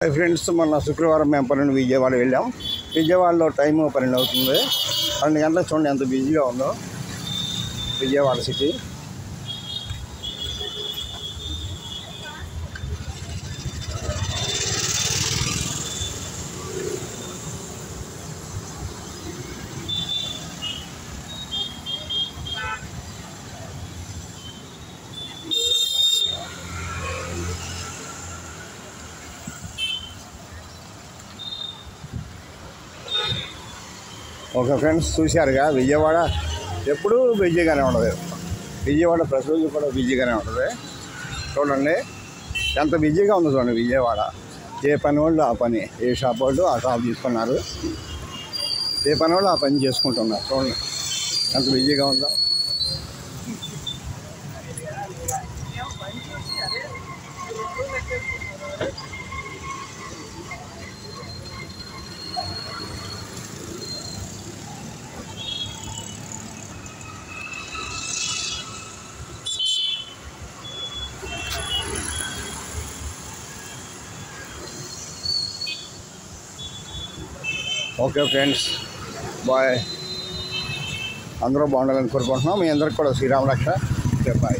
Friends మొన్న శుక్రవారం మేము పన్నెండు విజయవాడ వెళ్ళాం. విజయవాడలో టైము 12 అవుతుంది. 12 గంటలకు చూడండి ఎంత బిజీగా ఉందో విజయవాడ సిటీ. ఓకే ఫ్రెండ్స్, చూశారుగా విజయవాడ ఎప్పుడూ బిజీగానే ఉండదు. విజయవాడ ప్రతిరోజు కూడా బిజీగానే ఉంటుంది. చూడండి ఎంత బిజీగా ఉందో చూడండి విజయవాడ. ఏ పని వాళ్ళు ఆ పని, ఏ షాప్ వాళ్ళు ఆ షాప్ తీసుకున్నారు, ఏ పని వాళ్ళు ఆ పని చేసుకుంటున్నారు. చూడండి ఎంత బిజీగా ఉందో. Okay friends, bye. అందరూ బాగుండాలని కోరుకుంటున్నాం. మీ అందరికి కూడా శ్రీరామ రక్ష. బాయ్.